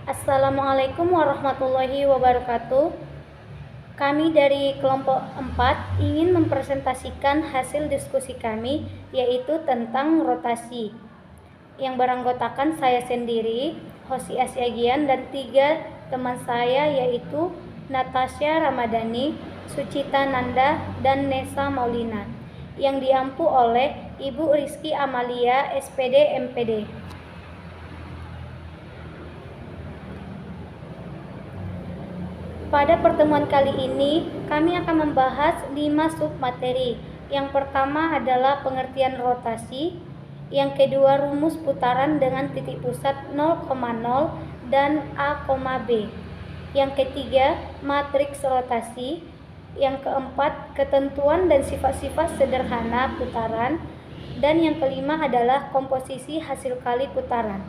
Assalamualaikum warahmatullahi wabarakatuh. Kami dari kelompok 4 ingin mempresentasikan hasil diskusi kami, yaitu tentang rotasi, yang beranggotakan saya sendiri, Hosi Asyagian, dan 3 teman saya, yaitu Natasha Ramadhani, Sucita Nanda, dan Nesa Maulina, yang diampu oleh Ibu Rizky Amalia, SPD MPD. Pada pertemuan kali ini, kami akan membahas 5 submateri. Yang pertama adalah pengertian rotasi, yang kedua rumus putaran dengan titik pusat 0,0 dan A, B. Yang ketiga, matriks rotasi. Yang keempat, ketentuan dan sifat-sifat sederhana putaran. Dan yang kelima adalah komposisi hasil kali putaran.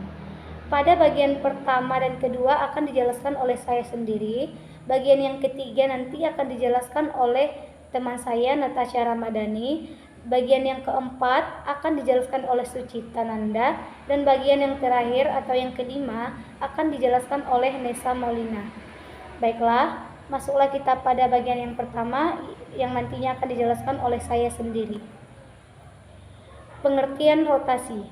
Pada bagian pertama dan kedua akan dijelaskan oleh saya sendiri. Bagian yang ketiga nanti akan dijelaskan oleh teman saya, Natasha Ramadhani. Bagian yang keempat akan dijelaskan oleh Sucita Nanda. Dan bagian yang terakhir atau yang kelima akan dijelaskan oleh Nesa Maulina. Baiklah, masuklah kita pada bagian yang pertama yang nantinya akan dijelaskan oleh saya sendiri. Pengertian rotasi.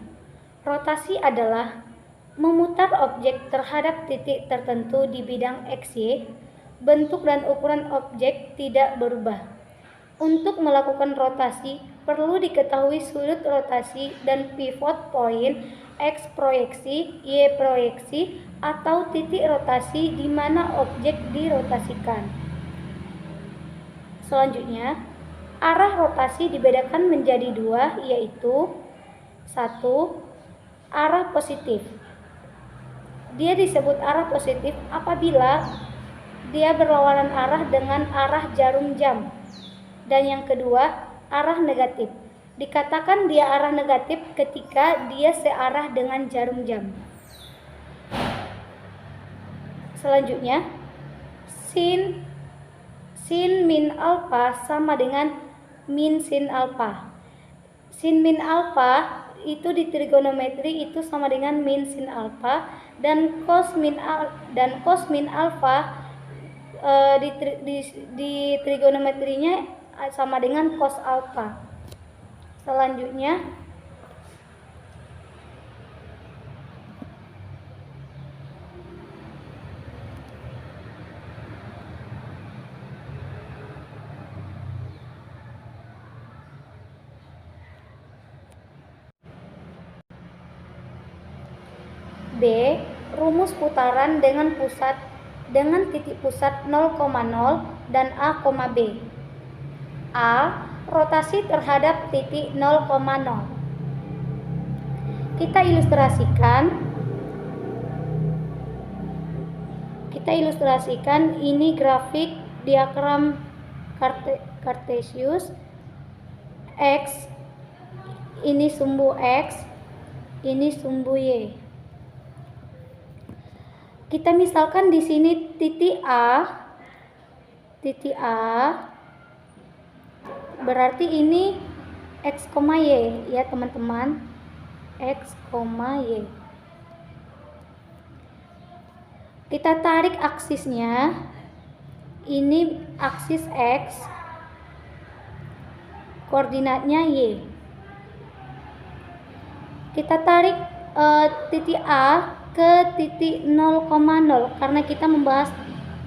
Rotasi adalah memutar objek terhadap titik tertentu di bidang XY. Bentuk dan ukuran objek tidak berubah. Untuk melakukan rotasi, perlu diketahui sudut rotasi dan pivot point X proyeksi, Y proyeksi, atau titik rotasi di mana objek dirotasikan. Selanjutnya, arah rotasi dibedakan menjadi 2, yaitu 1. Arah positif. Dia disebut arah positif apabila dia berlawanan arah dengan arah jarum jam. Dan yang kedua, arah negatif. Dikatakan dia arah negatif ketika dia searah dengan jarum jam. Selanjutnya, sin min alfa sama dengan min sin alfa. Sin min alfa itu di trigonometri itu sama dengan min sin alfa, dan cos min alfa di trigonometrinya sama dengan cos alfa. Selanjutnya, B. Rumus putaran dengan titik pusat 0,0 dan A, B. A. Rotasi terhadap titik 0,0. Kita ilustrasikan ini grafik diagram Cartesius. X ini sumbu X, ini sumbu Y. Kita misalkan di sini titik A berarti ini X, Y ya teman-teman, X, Y. Kita tarik aksisnya, ini aksis X, koordinatnya Y. Kita tarik titik A ke titik 0,0 karena kita membahas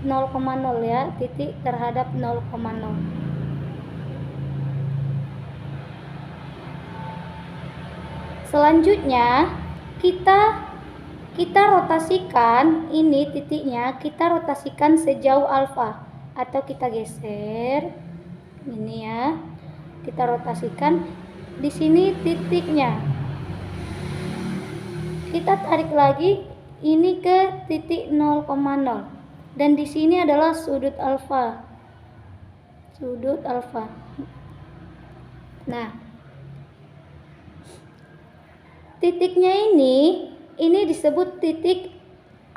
0,0 ya, titik terhadap 0,0. Selanjutnya kita rotasikan ini titiknya, kita rotasikan sejauh alfa atau kita geser ini ya. Kita rotasikan di sini titiknya. Kita tarik lagi ini ke titik 0,0 dan di sini adalah sudut alfa. Nah, titiknya ini disebut titik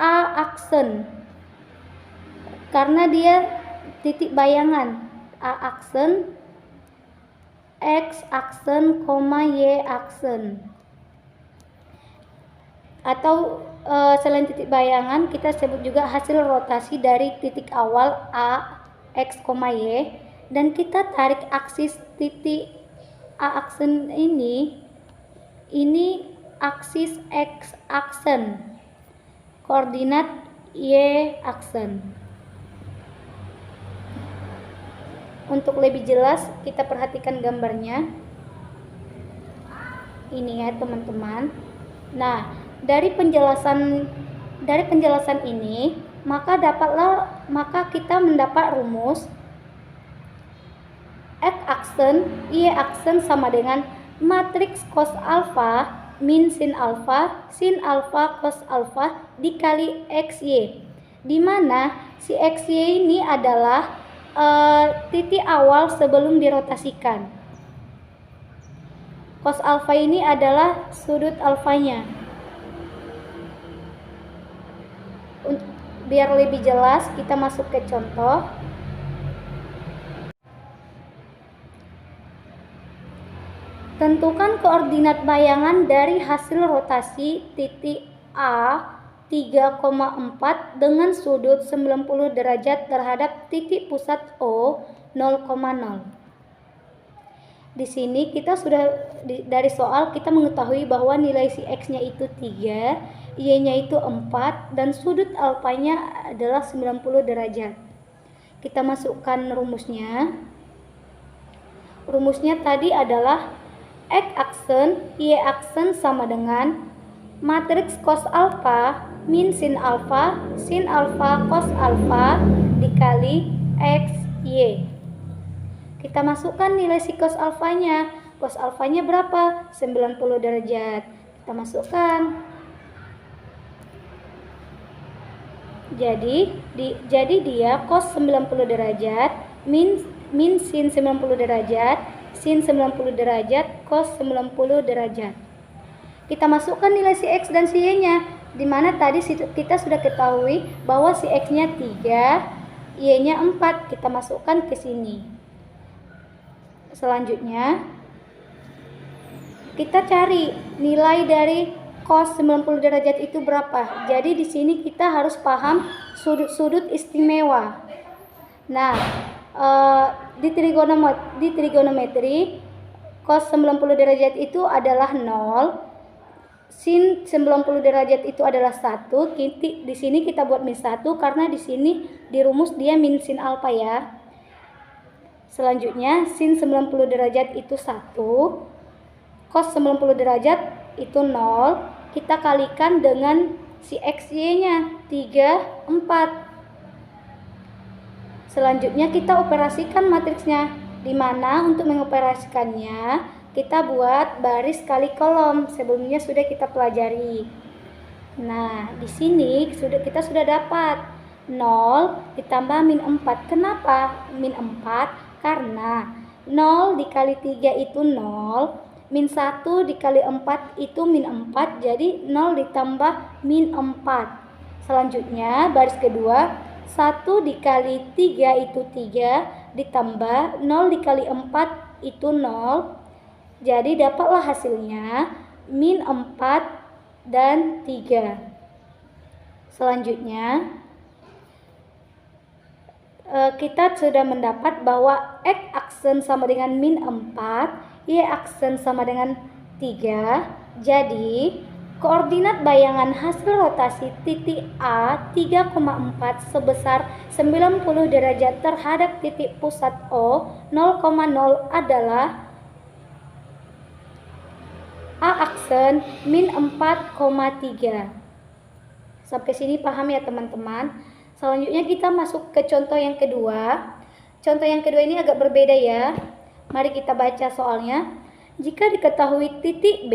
A aksen karena dia titik bayangan. A aksen, X aksen, Y aksen. Atau selain titik bayangan, kita sebut juga hasil rotasi dari titik awal A, X, Y, dan kita tarik aksis titik A aksen ini aksis X aksen, koordinat Y aksen. Untuk lebih jelas, kita perhatikan gambarnya. Ini ya teman-teman. Nah, dari penjelasan ini, maka kita mendapat rumus X aksen Y aksen sama dengan matriks cos alfa min sin alfa cos alfa dikali XY, di mana si XY ini adalah titik awal sebelum dirotasikan. Cos alfa ini adalah sudut alfanya. Biar lebih jelas, kita masuk ke contoh. Tentukan koordinat bayangan dari hasil rotasi titik A 3,4 dengan sudut 90 derajat terhadap titik pusat O 0,0. Di sini kita sudah dari soal kita mengetahui bahwa nilai si X-nya itu 3, Y-nya itu 4, dan sudut alfanya adalah 90 derajat. Kita masukkan rumusnya. Rumusnya tadi adalah X aksen Y aksen sama dengan matriks cos alfa min sin alfa cos alfa dikali X Y. Kita masukkan nilai si cos alfanya. Cos alfanya berapa? 90 derajat. Kita masukkan. Jadi dia cos 90 derajat min sin 90 derajat sin 90 derajat cos 90 derajat. Kita masukkan nilai si X dan si Y-nya, di mana tadi kita sudah ketahui bahwa si X-nya 3, Y-nya 4. Kita masukkan ke sini. Selanjutnya kita cari nilai dari cos 90 derajat itu berapa. Jadi di sini kita harus paham sudut-sudut istimewa. Nah, di trigonometri cos 90 derajat itu adalah 0, sin 90 derajat itu adalah 1. Di sini kita buat min 1 karena di sini di rumus dia min sin alfa ya. Selanjutnya sin 90 derajat itu 1, cos 90 derajat itu 0, kita kalikan dengan si XY-nya 3, 4. Selanjutnya kita operasikan matriksnya, di mana untuk mengoperasikannya kita buat baris kali kolom. Sebelumnya sudah kita pelajari. Nah, di sini kita sudah dapat 0 ditambah min 4. Kenapa min 4? Karena 0 dikali 3 itu 0, min 1 dikali 4 itu min 4, jadi 0 ditambah min 4. Selanjutnya baris kedua, 1 dikali 3 itu 3, ditambah 0 dikali 4 itu 0. Jadi dapatlah hasilnya min 4 dan 3. Selanjutnya kita sudah mendapat bahwa X aksen sama dengan min 4, Y aksen sama dengan 3. Jadi koordinat bayangan hasil rotasi titik A 3,4 sebesar 90 derajat terhadap titik pusat O 0,0 adalah A aksen min 4,3. Sampai sini paham ya teman-teman? Selanjutnya kita masuk ke contoh yang kedua. Contoh yang kedua ini agak berbeda ya. Mari kita baca soalnya. Jika diketahui titik B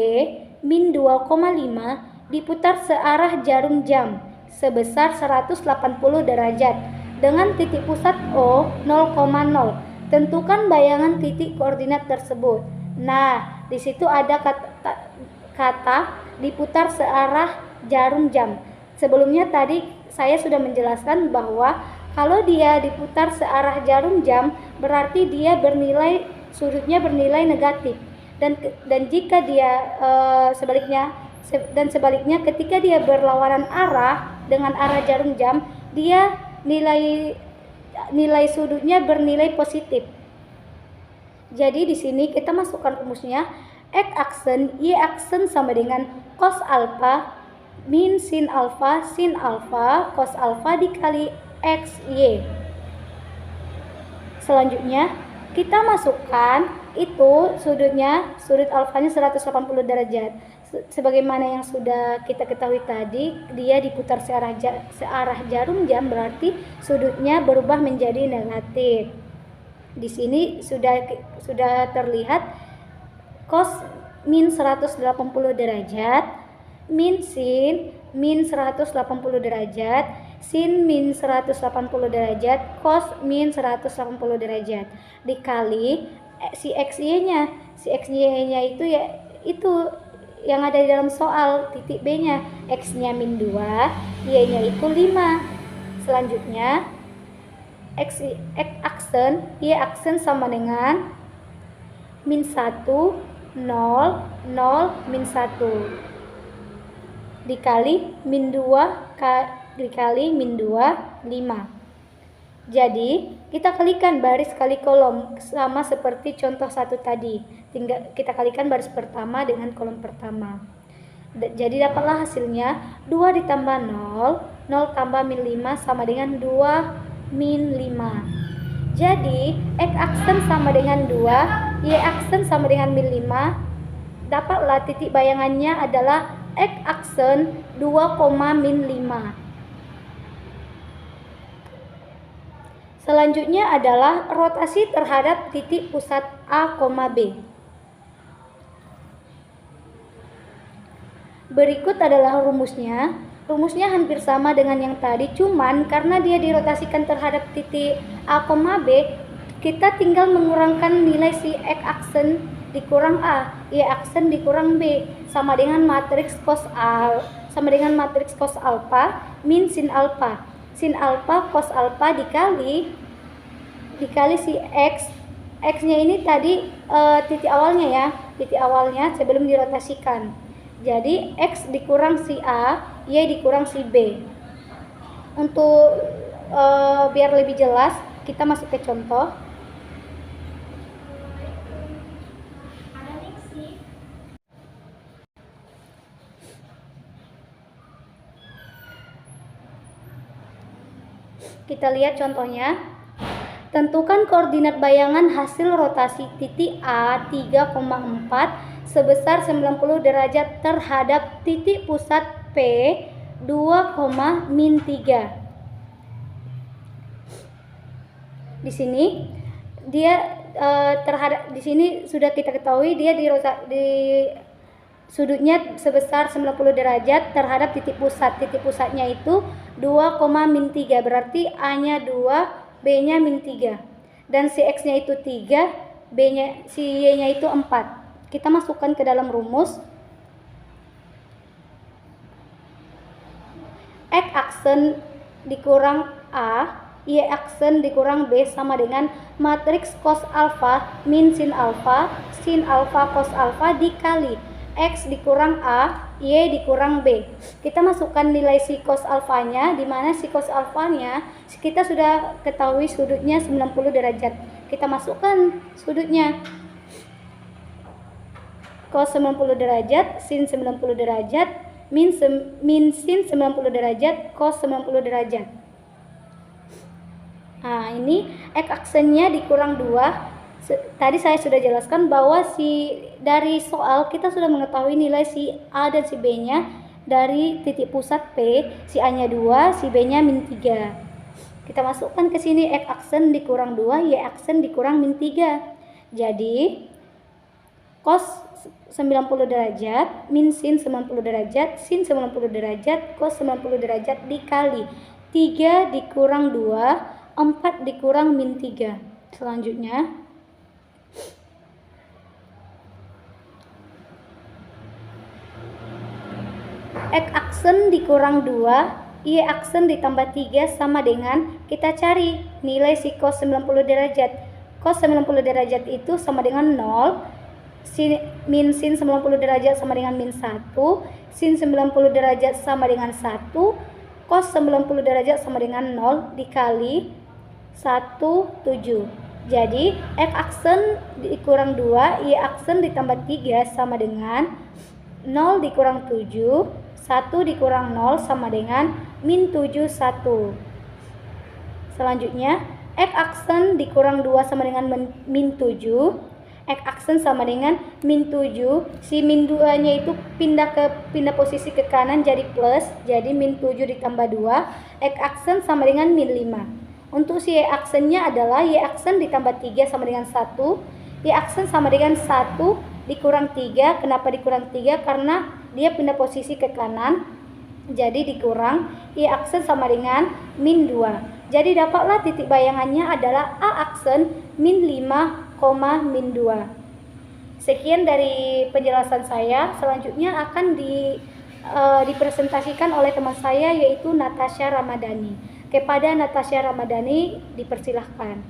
min 2,5 diputar searah jarum jam sebesar 180 derajat dengan titik pusat O 0,0. Tentukan bayangan titik koordinat tersebut. Nah, di situ ada kata diputar searah jarum jam. Sebelumnya tadi saya sudah menjelaskan bahwa kalau dia diputar searah jarum jam berarti dia sudutnya bernilai negatif. Dan jika dia sebaliknya Dan sebaliknya ketika dia berlawanan arah dengan arah jarum jam, dia nilai sudutnya bernilai positif. Jadi di sini kita masukkan rumusnya, X aksen Y aksen sama dengan cos alfa min sin alfa cos alfa dikali X Y. Selanjutnya kita masukkan itu sudut alfanya 180 derajat. Sebagaimana yang sudah kita ketahui tadi, dia diputar searah jarum jam, berarti sudutnya berubah menjadi negatif. Di sini sudah terlihat cos min 180 derajat, min sin min 180 derajat, sin min 180 derajat, cos min 180 derajat dikali si XY-nya. Si XY-nya itu ya itu yang ada di dalam soal, titik B-nya, X-nya min 2, Y-nya itu 5. Selanjutnya X aksen, Y aksen sama dengan min 1, 0, 0, min 1 dikali min 2 dikali min 2, 5. Jadi kita kalikan baris kali kolom sama seperti contoh 1 tadi. Tinggal kita kalikan baris pertama dengan kolom pertama. Jadi dapatlah hasilnya 2 ditambah 0, 0 tambah min 5 sama dengan 2 min 5. Jadi X aksen sama dengan 2, Y aksen sama dengan min 5. Dapatlah titik bayangannya adalah X aksen 2, min 5. Selanjutnya adalah rotasi terhadap titik pusat A, B. Berikut adalah rumusnya. Rumusnya hampir sama dengan yang tadi, cuman karena dia dirotasikan terhadap titik A, B, kita tinggal mengurangkan nilai si X aksen dikurang A, Y aksen dikurang B sama dengan matriks cos alfa min sin alfa. Sin alfa cos alfa dikali si X. X-nya ini tadi titik awalnya ya, titik awalnya sebelum dirotasikan. Jadi X dikurang si A, Y dikurang si B. Untuk biar lebih jelas, kita masuk ke contoh. Kita lihat contohnya. Tentukan koordinat bayangan hasil rotasi titik A 3,4 sebesar 90 derajat terhadap titik pusat P 2, min 3. Di sini dia di sini sudah kita ketahui dia di sudutnya sebesar 90 derajat terhadap titik pusat. Titik pusatnya itu 2, min 3, berarti A-nya 2, B-nya min 3. Dan si X-nya itu 3, si Y-nya itu 4. Kita masukkan ke dalam rumus. X aksen dikurang A, Y aksen dikurang B sama dengan matriks cos alfa min sin alfa cos alfa dikali X dikurang A, Y dikurang B. Kita masukkan nilai si cos alfanya, di mana si cos alfanya kita sudah ketahui sudutnya 90 derajat. Kita masukkan sudutnya. Cos 90 derajat, sin 90 derajat, min sin 90 derajat, cos 90 derajat. Nah, ini X aksennya dikurang 2. Tadi saya sudah jelaskan bahwa dari soal kita sudah mengetahui nilai si A dan si B-nya dari titik pusat P, si A-nya 2, si B-nya min 3. Kita masukkan ke sini X aksen dikurang 2, Y aksen dikurang min 3. Jadi cos 90 derajat, min sin 90 derajat, sin 90 derajat, cos 90 derajat dikali 3 dikurang 2, 4 dikurang min 3. Selanjutnya X aksen dikurang 2, Y aksen ditambah 3 sama dengan kita cari nilai si cos 90 derajat. Cos 90 derajat itu sama dengan 0, min sin 90 derajat sama dengan min 1, sin 90 derajat sama dengan 1, cos 90 derajat sama dengan 0 dikali 1, 7. Jadi X aksen dikurang 2, Y aksen ditambah 3 sama dengan 0 dikurang 7, 1 dikurang 0 sama dengan min 7, 1. Selanjutnya X aksen dikurang 2 sama dengan min 7, X aksen sama dengan min 7, si min 2 nya itu pindah posisi ke kanan jadi plus, jadi min 7 ditambah 2, X aksen sama dengan min 5. Untuk si Y aksennya adalah Y aksen ditambah 3 sama dengan 1, Y aksen sama dengan 1 dikurang 3. Kenapa dikurang 3? Karena dia pindah posisi ke kanan, jadi dikurang Y aksen sama dengan min 2. Jadi dapatlah titik bayangannya adalah A aksen min 5, min 2. Sekian dari penjelasan saya. Selanjutnya akan dipresentasikan oleh teman saya, yaitu Natasha Ramadhani. Kepada Natasha Ramadhani dipersilahkan.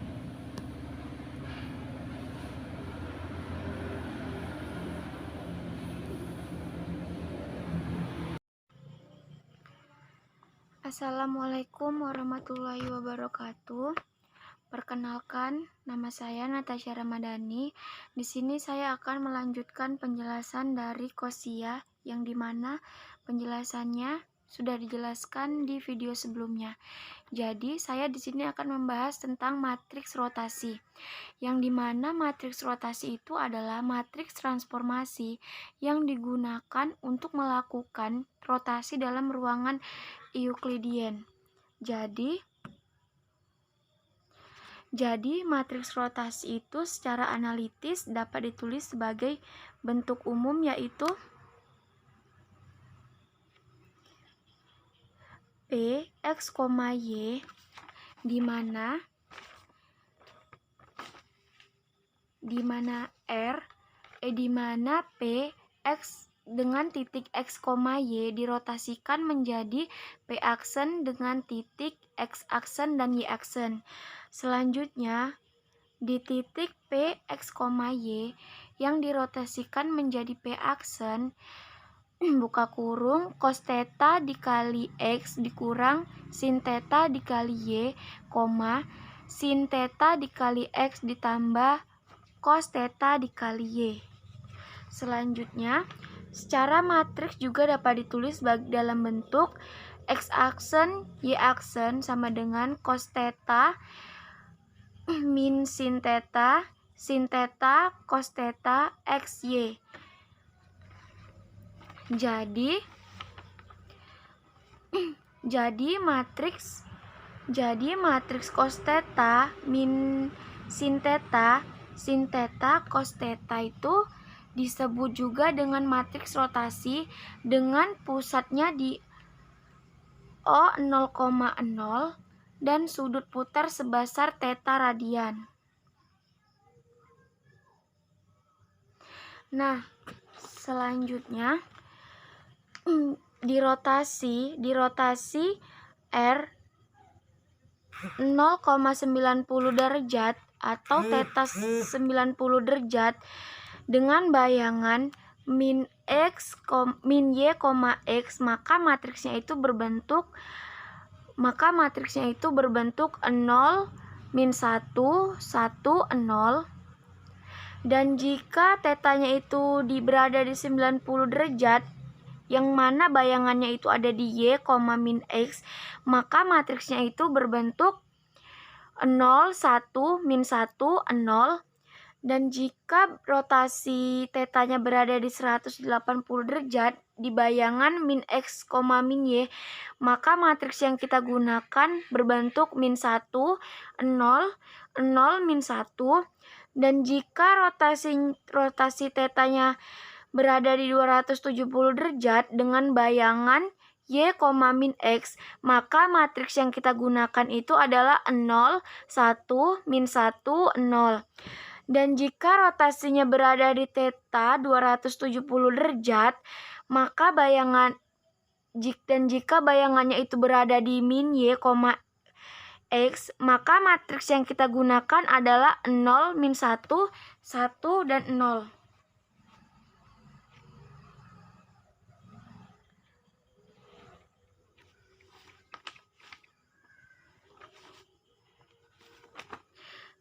Assalamualaikum warahmatullahi wabarakatuh. Perkenalkan, nama saya Natasha Ramadhani. Di sini saya akan melanjutkan penjelasan dari kosia, yang dimana penjelasannya sudah dijelaskan di video sebelumnya. Jadi saya di sini akan membahas tentang matriks rotasi, yang dimana matriks rotasi itu adalah matriks transformasi yang digunakan untuk melakukan rotasi dalam ruangan Euclidean. Jadi matriks rotasi itu secara analitis dapat ditulis sebagai bentuk umum, yaitu P X, Y, di mana P X dengan titik X, Y dirotasikan menjadi P aksen dengan titik X aksen dan Y aksen. Selanjutnya, di titik P, X, Y yang dirotasikan menjadi P aksen, buka kurung, cos theta dikali X dikurang sin theta dikali Y, sin theta dikali X ditambah cos theta dikali Y. Selanjutnya, secara matriks juga dapat ditulis dalam bentuk X aksen, Y aksen sama dengan cos theta min sin theta, cos theta, X, Y. Jadi matriks cos theta min sin theta, cos theta itu disebut juga dengan matriks rotasi dengan pusatnya di O 0,0 dan sudut putar sebesar theta radian. Nah, selanjutnya dirotasi R 0,90 derajat atau theta 90 derajat dengan bayangan min Y, X, maka matriksnya itu berbentuk 0, min 1, 1, 0. Dan jika tetanya itu berada di 90 derajat, yang mana bayangannya itu ada di Y, min X, maka matriksnya itu berbentuk 0, 1, min 1, 0. Dan jika rotasi tetanya berada di 180 derajat di bayangan min X, min Y, maka matriks yang kita gunakan berbentuk min 1, 0, 0, min 1. Dan jika rotasi tetanya berada di 270 derajat dengan bayangan Y, min X, maka matriks yang kita gunakan itu adalah 0, 1, min 1, 0. Dan jika rotasinya berada di theta 270 derajat, maka jika bayangannya itu berada di min Y, X, maka matriks yang kita gunakan adalah 0, min 1, 1, dan 0.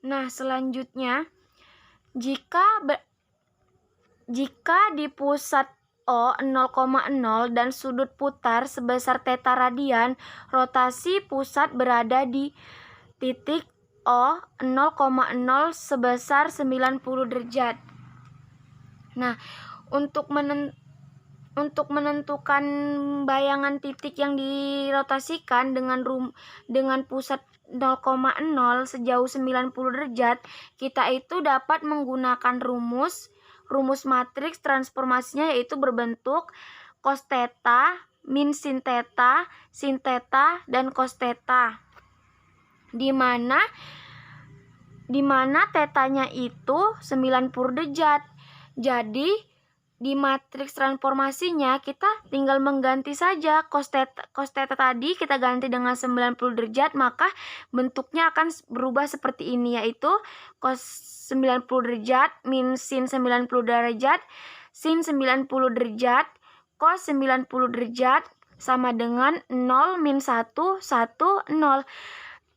Nah, selanjutnya, jika di pusat O 0,0 dan sudut putar sebesar theta radian, rotasi pusat berada di titik O 0,0 sebesar 90 derajat. Nah, untuk menentukan bayangan titik yang dirotasikan dengan pusat 0,0 sejauh 90 derajat, kita itu dapat menggunakan rumus matriks transformasinya, yaitu berbentuk cos theta, min sin theta, dan cos theta. Di mana tetanya itu 90 derajat. Jadi di matriks transformasinya kita tinggal mengganti saja cos theta tadi kita ganti dengan 90 derajat, maka bentuknya akan berubah seperti ini, yaitu cos 90 derajat min sin 90 derajat sin 90 derajat cos 90 derajat sama dengan 0 min 1 1 0.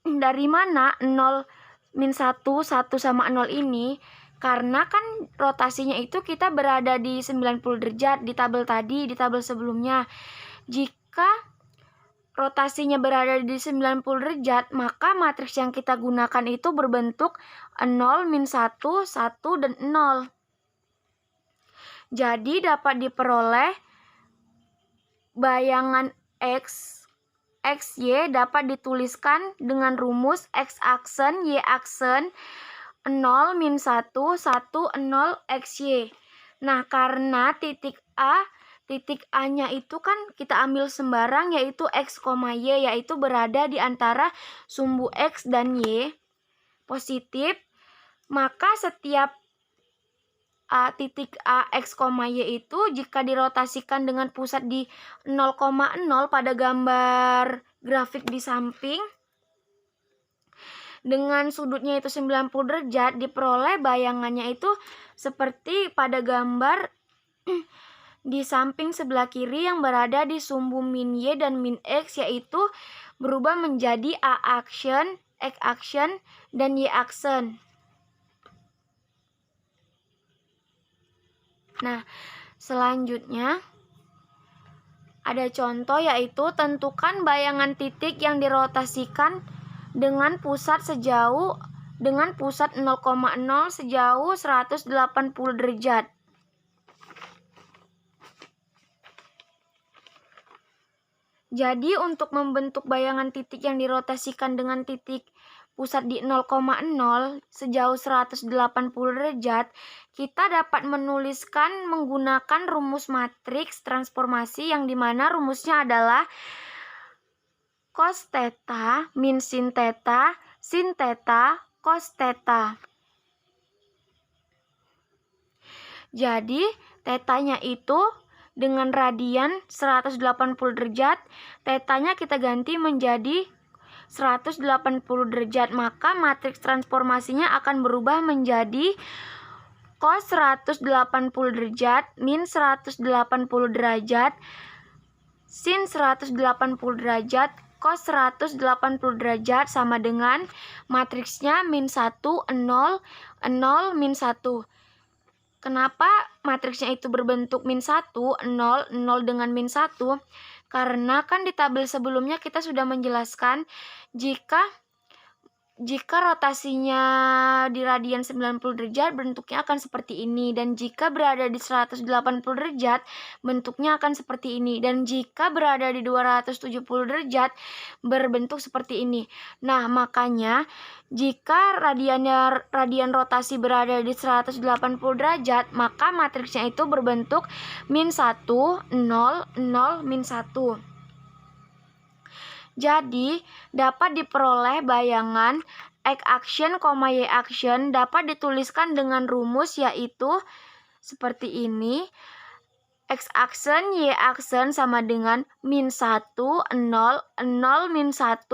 Dari mana 0 min 1 sama 0 ini? Karena kan rotasinya itu kita berada di 90 derajat di tabel sebelumnya. Jika rotasinya berada di 90 derajat, maka matriks yang kita gunakan itu berbentuk 0, min 1, 1, dan 0. Jadi dapat diperoleh bayangan XY dapat dituliskan dengan rumus X aksen, Y aksen, 0, min 1, 1, 0, XY. Nah, karena titik A-nya itu kan kita ambil sembarang, yaitu X, Y, yaitu berada di antara sumbu X dan Y positif, maka setiap titik A, X, Y itu jika dirotasikan dengan pusat di 0,0 pada gambar grafik di samping, dengan sudutnya itu 90 derajat, diperoleh bayangannya itu seperti pada gambar di samping sebelah kiri yang berada di sumbu min Y dan min X, yaitu berubah menjadi A aksen, X aksen, dan Y aksen. Nah, selanjutnya ada contoh, yaitu tentukan bayangan titik yang dirotasikan dengan pusat 0,0 sejauh 180 derajat. Jadi untuk membentuk bayangan titik yang dirotasikan dengan titik pusat di 0,0 sejauh 180 derajat, kita dapat menuliskan menggunakan rumus matriks transformasi, yang dimana rumusnya adalah cos theta min sin theta, cos theta. Jadi tetanya itu dengan radian 180 derajat, tetanya kita ganti menjadi 180 derajat, maka matriks transformasinya akan berubah menjadi cos 180 derajat min 180 derajat sin 180 derajat cos 180 derajat sama dengan matriksnya min 1, 0, 0, min 1. Kenapa matriksnya itu berbentuk min 1, 0, 0 dengan min 1? Karena kan di tabel sebelumnya kita sudah menjelaskan jika rotasinya di radian 90 derajat bentuknya akan seperti ini, dan jika berada di 180 derajat bentuknya akan seperti ini, dan jika berada di 270 derajat berbentuk seperti ini. Nah, makanya jika radian rotasi berada di 180 derajat, maka matriksnya itu berbentuk min 1, 0, 0, min 1. Jadi, dapat diperoleh bayangan X aksen, Y aksen dapat dituliskan dengan rumus, yaitu seperti ini. X aksen, Y aksen sama dengan min 1, 0, 0, min 1,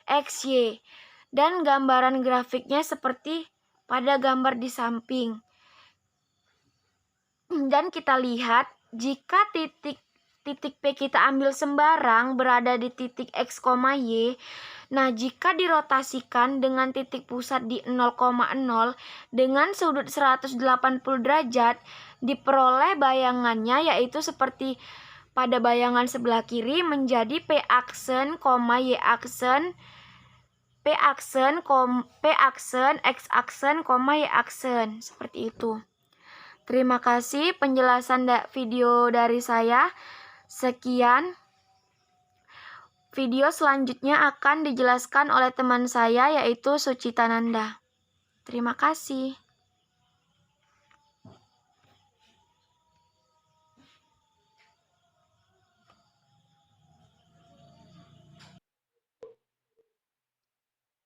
XY. Dan gambaran grafiknya seperti pada gambar di samping. Dan kita lihat, jika titik P kita ambil sembarang berada di titik X, Y, Nah, jika dirotasikan dengan titik pusat di 0,0 dengan sudut 180 derajat, diperoleh bayangannya yaitu seperti pada bayangan sebelah kiri menjadi P aksen, Y aksen, P aksen, X aksen, Y aksen. Seperti itu. Terima kasih penjelasan video dari saya. Sekian. Video selanjutnya akan dijelaskan oleh teman saya yaitu Sucitananda. Terima kasih.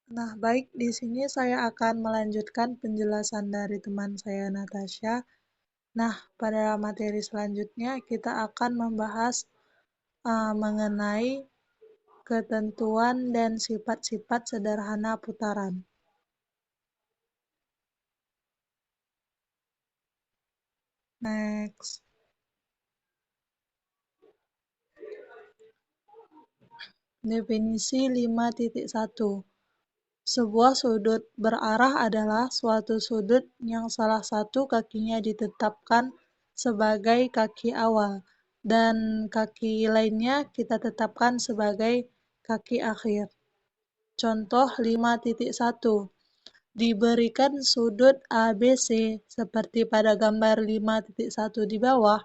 Nah, baik, di sini saya akan melanjutkan penjelasan dari teman saya Natasha. Nah, pada materi selanjutnya kita akan membahas mengenai ketentuan dan sifat-sifat sederhana putaran. Next. Definisi 5.1. Sebuah sudut berarah adalah suatu sudut yang salah satu kakinya ditetapkan sebagai kaki awal dan kaki lainnya kita tetapkan sebagai kaki akhir. Contoh 5.1. Diberikan sudut ABC seperti pada gambar 5.1 di bawah.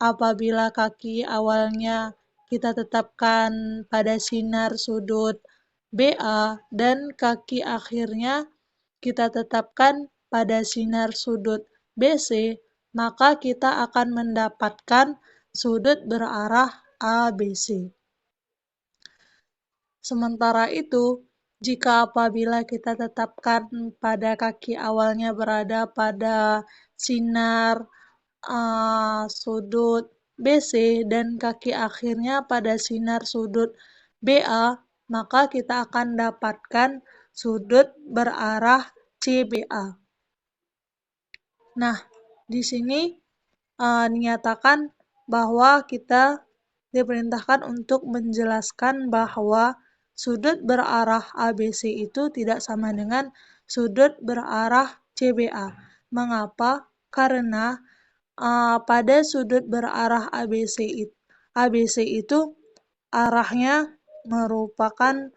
Apabila kaki awalnya kita tetapkan pada sinar sudut BA dan kaki akhirnya kita tetapkan pada sinar sudut BC, maka kita akan mendapatkan sudut berarah ABC. Sementara itu, jika apabila kita tetapkan pada kaki awalnya berada pada sinar sudut BC dan kaki akhirnya pada sinar sudut BA, maka kita akan dapatkan sudut berarah CBA. Nah, di sini dinyatakan bahwa kita diperintahkan untuk menjelaskan bahwa sudut berarah ABC itu tidak sama dengan sudut berarah CBA. Mengapa? Karena pada sudut berarah ABC itu arahnya merupakan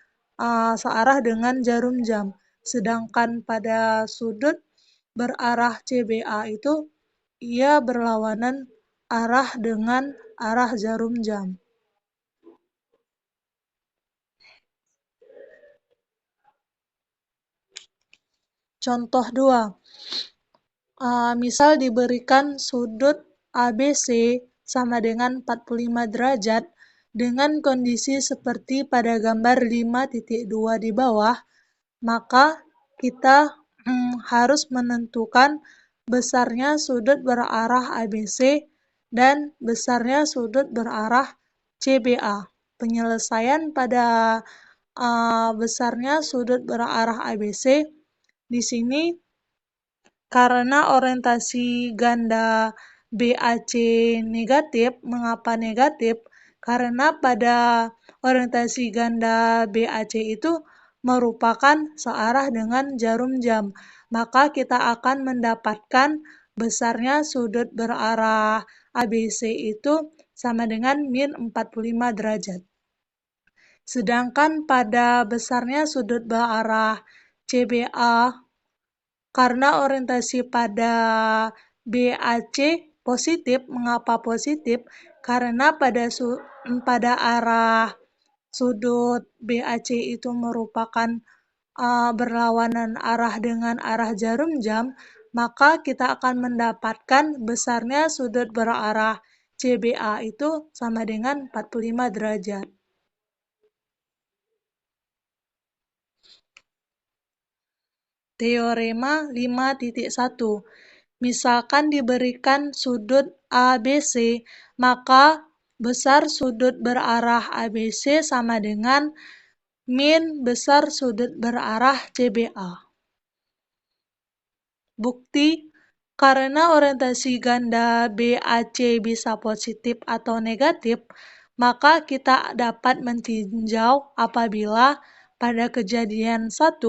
searah dengan jarum jam. Sedangkan pada sudut berarah CBA itu ia berlawanan arah dengan arah jarum jam. Contoh 2. Misal diberikan sudut ABC sama dengan 45 derajat dengan kondisi seperti pada gambar 5.2 di bawah, maka kita harus menentukan besarnya sudut berarah ABC dan besarnya sudut berarah CBA. Penyelesaian pada besarnya sudut berarah ABC di sini karena orientasi ganda BAC negatif. Mengapa negatif? Karena pada orientasi ganda BAC itu merupakan searah dengan jarum jam. Maka kita akan mendapatkan besarnya sudut berarah ABC itu sama dengan min 45 derajat. Sedangkan pada besarnya sudut berarah CBA, karena orientasi pada BAC positif. Mengapa positif? Karena pada arah sudut BAC itu merupakan berlawanan arah dengan arah jarum jam, maka kita akan mendapatkan besarnya sudut berarah CBA itu sama dengan 45 derajat. Teorema 5.1. Misalkan diberikan sudut ABC, maka besar sudut berarah ABC sama dengan min besar sudut berarah CBA. Bukti, karena orientasi ganda BAC bisa positif atau negatif, maka kita dapat meninjau apabila Pada kejadian 1,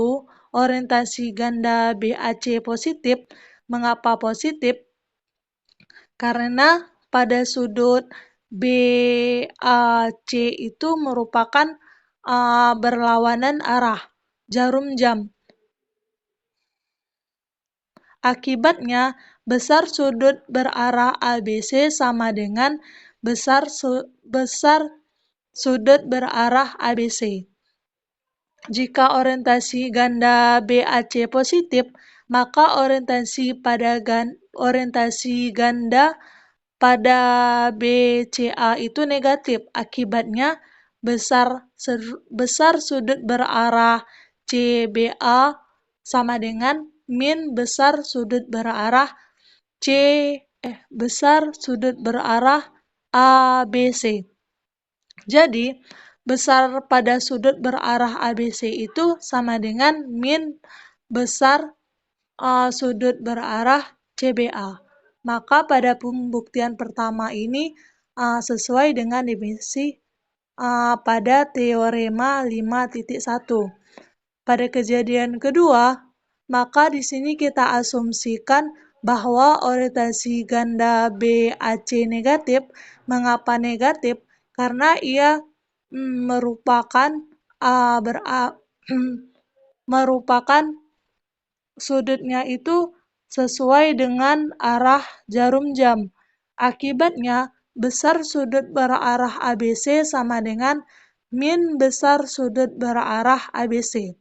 orientasi ganda BAC positif. Mengapa positif? Karena pada sudut BAC itu merupakan berlawanan arah jarum jam. Akibatnya, besar sudut berarah ABC sama dengan besar sudut berarah ABC. Jika orientasi ganda BAC positif, maka orientasi ganda pada BCA itu negatif. Akibatnya, besar sudut berarah CBA sama dengan min besar sudut berarah ABC. Jadi, besar pada sudut berarah ABC itu sama dengan min besar sudut berarah CBA. Maka pada pembuktian pertama ini sesuai dengan definisi pada teorema 5.1. Pada kejadian kedua, maka di sini kita asumsikan bahwa orientasi ganda BAC negatif. Mengapa negatif? Karena ia merupakan merupakan sudutnya itu sesuai dengan arah jarum jam. Akibatnya, besar sudut berarah ABC sama dengan min besar sudut berarah ABC.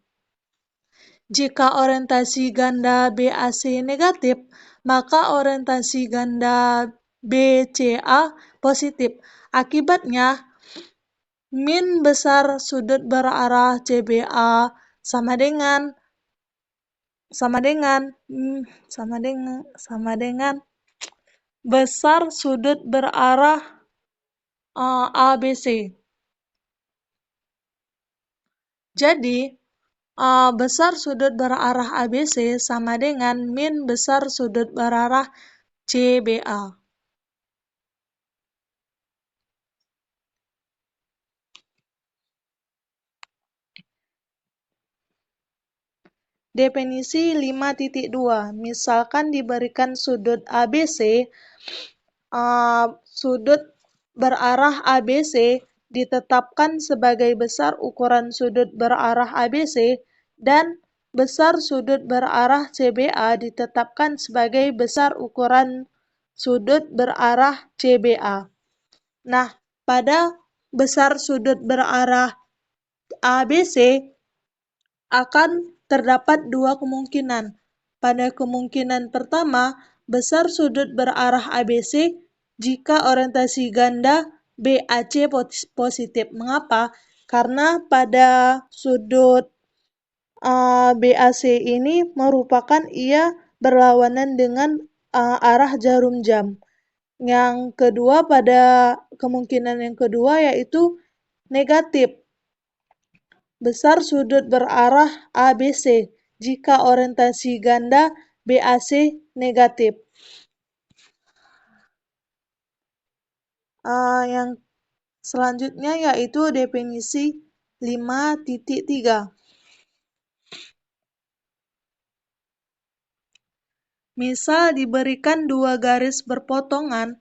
Jika orientasi ganda BAC negatif, maka orientasi ganda BCA positif. Akibatnya, min besar sudut berarah CBA sama dengan besar sudut berarah ABC. Jadi, besar sudut berarah ABC sama dengan min besar sudut berarah CBA. Definisi 5.2. Misalkan diberikan sudut ABC, sudut berarah ABC ditetapkan sebagai besar ukuran sudut berarah ABC dan besar sudut berarah CBA ditetapkan sebagai besar ukuran sudut berarah CBA. Nah, pada besar sudut berarah ABC akan terdapat dua kemungkinan. Pada kemungkinan pertama, besar sudut berarah ABC jika orientasi ganda BAC positif. Mengapa? Karena pada sudut BAC ini merupakan ia berlawanan dengan arah jarum jam. Yang kedua, pada kemungkinan yang kedua yaitu negatif. Besar sudut berarah ABC jika orientasi ganda BAC negatif. Yang selanjutnya yaitu definisi 5.3. Misal diberikan dua garis berpotongan,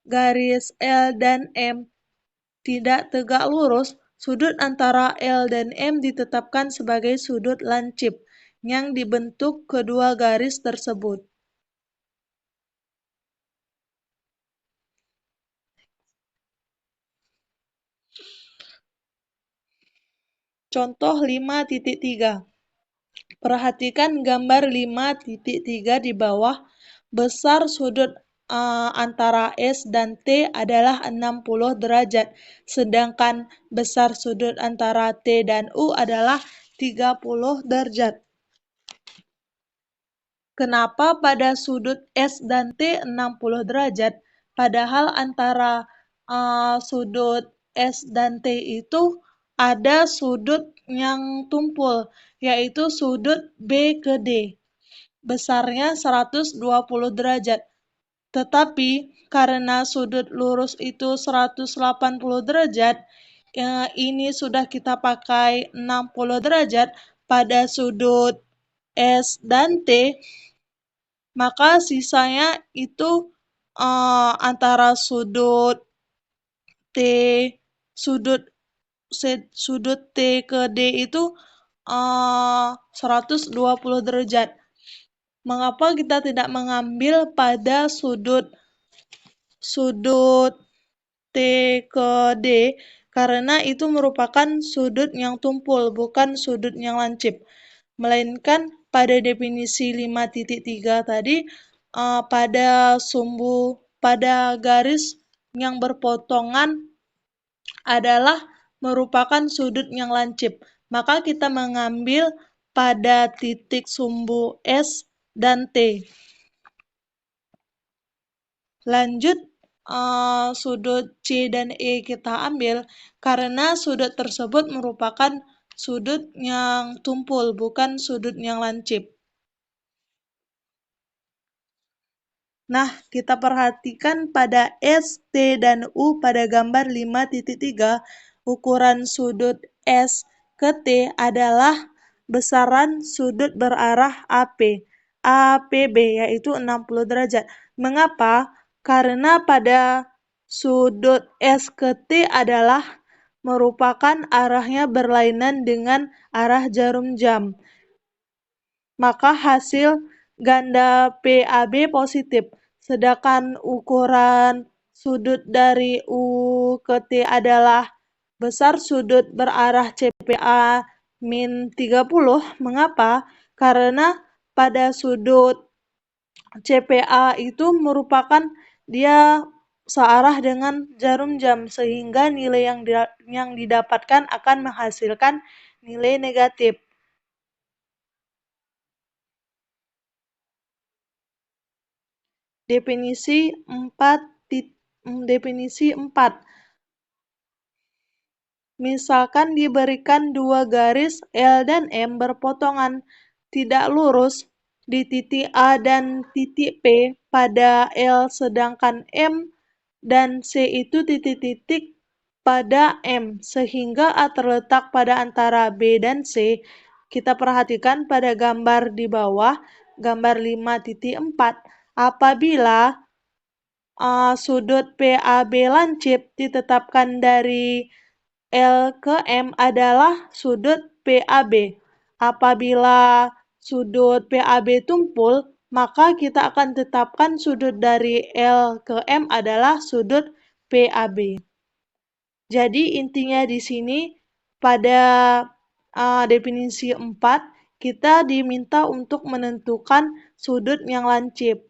garis L dan M tidak tegak lurus, sudut antara L dan M ditetapkan sebagai sudut lancip yang dibentuk kedua garis tersebut. Contoh 5.3. Perhatikan gambar 5.3 di bawah. Besar sudut antara S dan T adalah 60 derajat, sedangkan besar sudut antara T dan U adalah 30 derajat. Kenapa pada sudut S dan T 60 derajat, padahal antara sudut S dan T itu ada sudut yang tumpul, yaitu sudut B ke D. Besarnya 120 derajat. Tetapi karena sudut lurus itu 180 derajat, ini sudah kita pakai 60 derajat pada sudut S dan T, maka sisanya itu antara sudut T sudut sudut T ke D itu 120 derajat. Mengapa kita tidak mengambil pada sudut T ke D? Karena itu merupakan sudut yang tumpul, bukan sudut yang lancip. Melainkan pada definisi 5.3 tadi, pada garis yang berpotongan adalah merupakan sudut yang lancip. Maka kita mengambil pada titik sumbu S dan T. Lanjut, sudut C dan E kita ambil karena sudut tersebut merupakan sudut yang tumpul, bukan sudut yang lancip. Nah, kita perhatikan pada S, T, dan U pada gambar 5.3, ukuran sudut S ke T adalah besaran sudut berarah APB, yaitu 60 derajat. Mengapa? Karena pada sudut S ke T adalah merupakan arahnya berlainan dengan arah jarum jam. Maka hasil ganda PAB positif. Sedangkan ukuran sudut dari U ke T adalah besar sudut berarah CPA min 30. Mengapa? Karena pada sudut CPA itu merupakan dia searah dengan jarum jam, sehingga nilai yang didapatkan akan menghasilkan nilai negatif. Definisi 4. Misalkan diberikan dua garis L dan M berpotongan tidak lurus di titik A dan titik P pada L, sedangkan M dan C itu titik-titik pada M, sehingga A terletak pada antara B dan C. Kita perhatikan pada gambar di bawah, gambar 5.4. Apabila sudut PAB lancip ditetapkan dari L ke M adalah sudut PAB. Apabila sudut PAB tumpul, maka kita akan tetapkan sudut dari L ke M adalah sudut PAB. Jadi intinya di sini pada definisi 4, kita diminta untuk menentukan sudut yang lancip.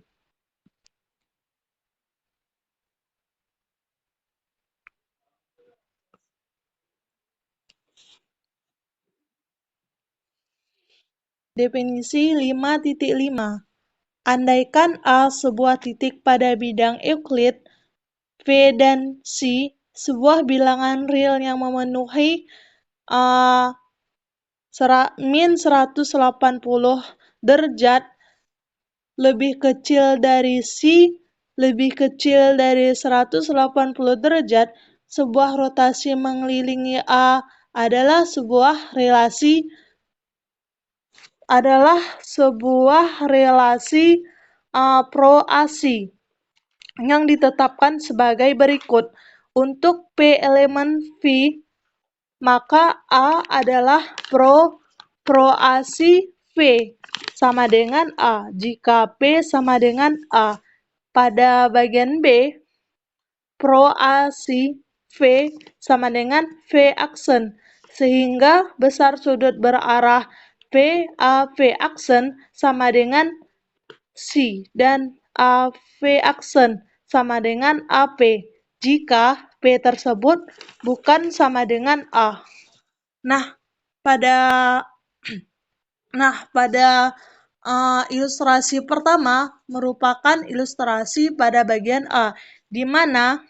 Definisi 5.5. Andaikan A sebuah titik pada bidang Euclid, V dan C sebuah bilangan real yang memenuhi min 180 derajat, lebih kecil dari C, lebih kecil dari 180 derajat, sebuah rotasi mengelilingi A adalah sebuah relasi pro-AC yang ditetapkan sebagai berikut. Untuk P elemen V, maka A adalah pro-AC V sama dengan A jika P sama dengan A. Pada bagian B, pro-AC V sama dengan V aksen, sehingga besar sudut berarah PAV aksen sama dengan C dan AV aksen sama dengan AP jika P tersebut bukan sama dengan A. Nah, pada ilustrasi pertama merupakan ilustrasi pada bagian A, di mana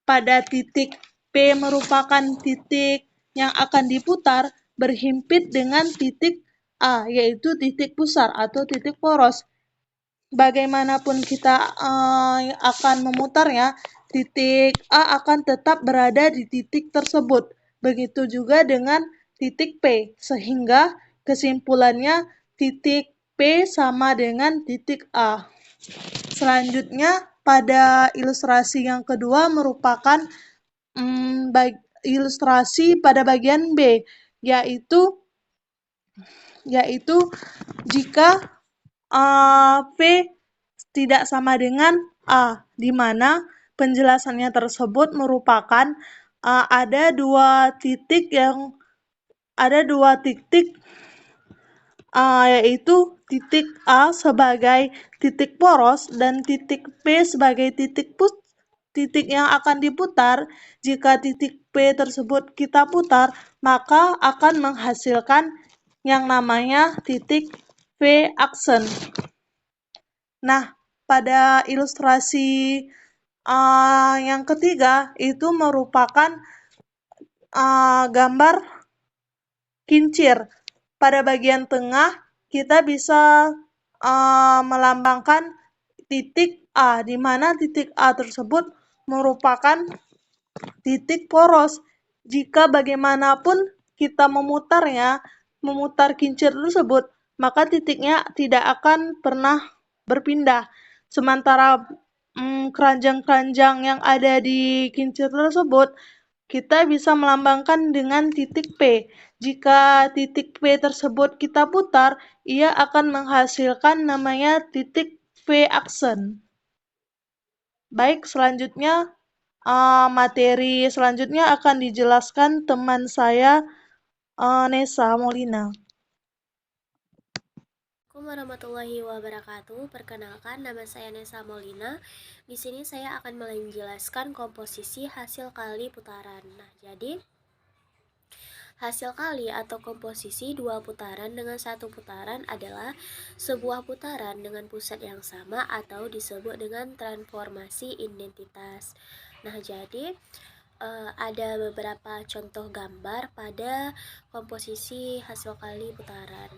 pada titik P merupakan titik yang akan diputar berhimpit dengan titik A, yaitu titik pusar atau titik poros. Bagaimanapun kita akan memutarnya, titik A akan tetap berada di titik tersebut. Begitu juga dengan titik P, sehingga kesimpulannya titik P sama dengan titik A. Selanjutnya, pada ilustrasi yang kedua merupakan ilustrasi pada bagian B, yaitu jika P tidak sama dengan A, di mana penjelasannya tersebut merupakan ada dua titik yaitu titik A sebagai titik poros dan titik P sebagai titik yang akan diputar. Jika titik P tersebut kita putar, maka akan menghasilkan yang namanya titik V aksen. Nah, pada ilustrasi yang ketiga itu merupakan gambar kincir. Pada bagian tengah kita bisa melambangkan titik A, di mana titik A tersebut merupakan titik poros. Jika bagaimanapun kita memutar kincir tersebut, maka titiknya tidak akan pernah berpindah. Sementara keranjang-keranjang yang ada di kincir tersebut, kita bisa melambangkan dengan titik P. Jika titik P tersebut kita putar, ia akan menghasilkan namanya titik V aksen. Baik, selanjutnya materi selanjutnya akan dijelaskan teman saya, Nesa Molina. Assalamualaikum warahmatullahi wabarakatuh. Perkenalkan, nama saya Nesa Molina. Di sini saya akan menjelaskan komposisi hasil kali putaran. Nah, jadi hasil kali atau komposisi dua putaran dengan satu putaran adalah sebuah putaran dengan pusat yang sama atau disebut dengan transformasi identitas. Nah, jadi ada beberapa contoh gambar pada komposisi hasil kali putaran.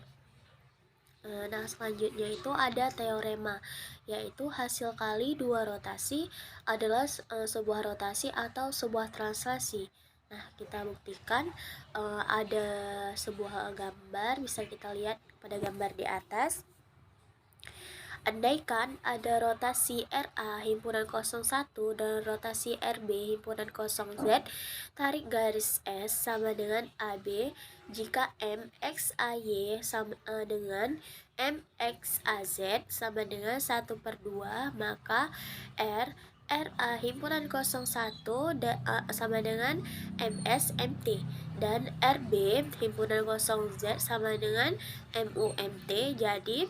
Nah, selanjutnya itu ada teorema, yaitu hasil kali dua rotasi adalah sebuah rotasi atau sebuah translasi. Nah, kita buktikan ada sebuah gambar, bisa kita lihat pada gambar di atas. Andaikan ada rotasi RA himpunan 01 dan rotasi RB himpunan 0Z, tarik garis S sama dengan AB jika MXAY sama dengan MXAZ sama dengan 1/2, maka RA himpunan 01 sama dengan MSMT dan RB himpunan 0Z sama dengan MUMT. Jadi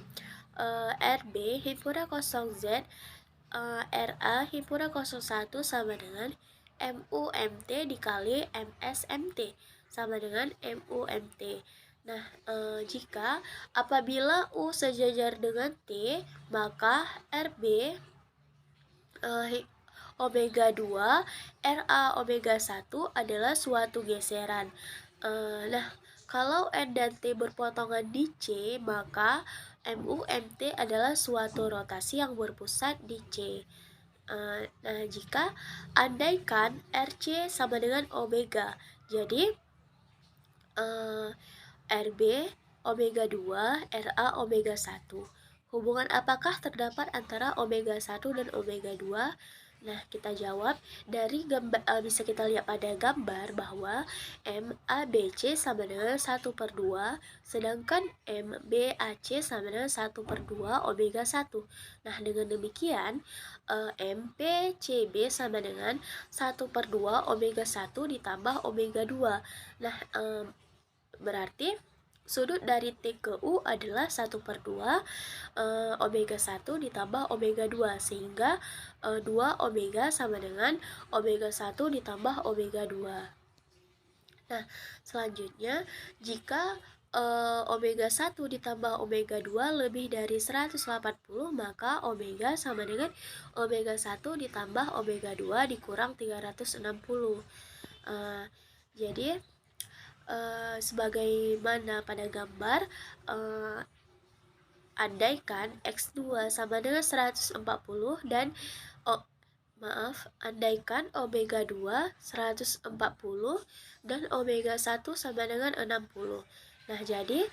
RB himpunan 0Z RA himpunan 01 sama dengan MUMT dikali MSMT sama dengan MUMT. Nah, jika apabila U sejajar dengan T, maka RB omega 2 RA omega 1 adalah suatu geseran. Nah, kalau N dan T berpotongan di C, maka MUMT adalah suatu rotasi yang berpusat di C. Nah, jika andaikan RC sama dengan omega, jadi RB omega 2 RA omega 1. Hubungan apakah terdapat antara omega 1 dan omega 2? Nah, kita jawab dari gambar, bisa kita lihat pada gambar bahwa MABC sama dengan 1/2, sedangkan MBAC sama dengan 1/2 omega 1. Nah, dengan demikian MPCB sama dengan 1/2 omega 1 ditambah omega 2. Nah, berarti sudut dari T ke U adalah 1/2 omega 1 ditambah omega 2, sehingga 2 omega sama dengan omega 1 ditambah omega 2. Nah, selanjutnya jika omega 1 ditambah omega 2 lebih dari 180, maka omega sama dengan omega 1 ditambah omega 2 dikurang 360. Jadi sebagaimana pada gambar, andaikan X2 sama dengan 140 dan andaikan omega 2 140 dan omega 1 sama dengan 60. Nah, jadi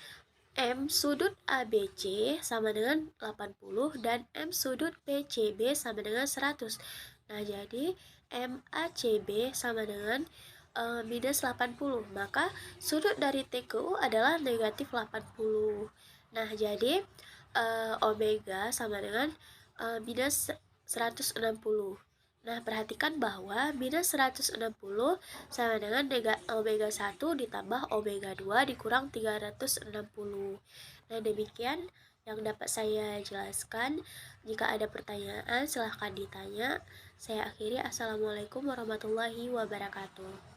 M sudut ABC sama dengan 80 dan M sudut PCB sama dengan 100. Nah, jadi MACB sama dengan minus 80. Maka sudut dari T ke U adalah negatif 80. Nah, jadi omega sama dengan minus 160. Nah, perhatikan bahwa minus 160 sama dengan omega 1 ditambah omega 2 dikurang 360. Nah, demikian yang dapat saya jelaskan. Jika ada pertanyaan, silahkan ditanya. Saya akhiri. Assalamualaikum warahmatullahi wabarakatuh.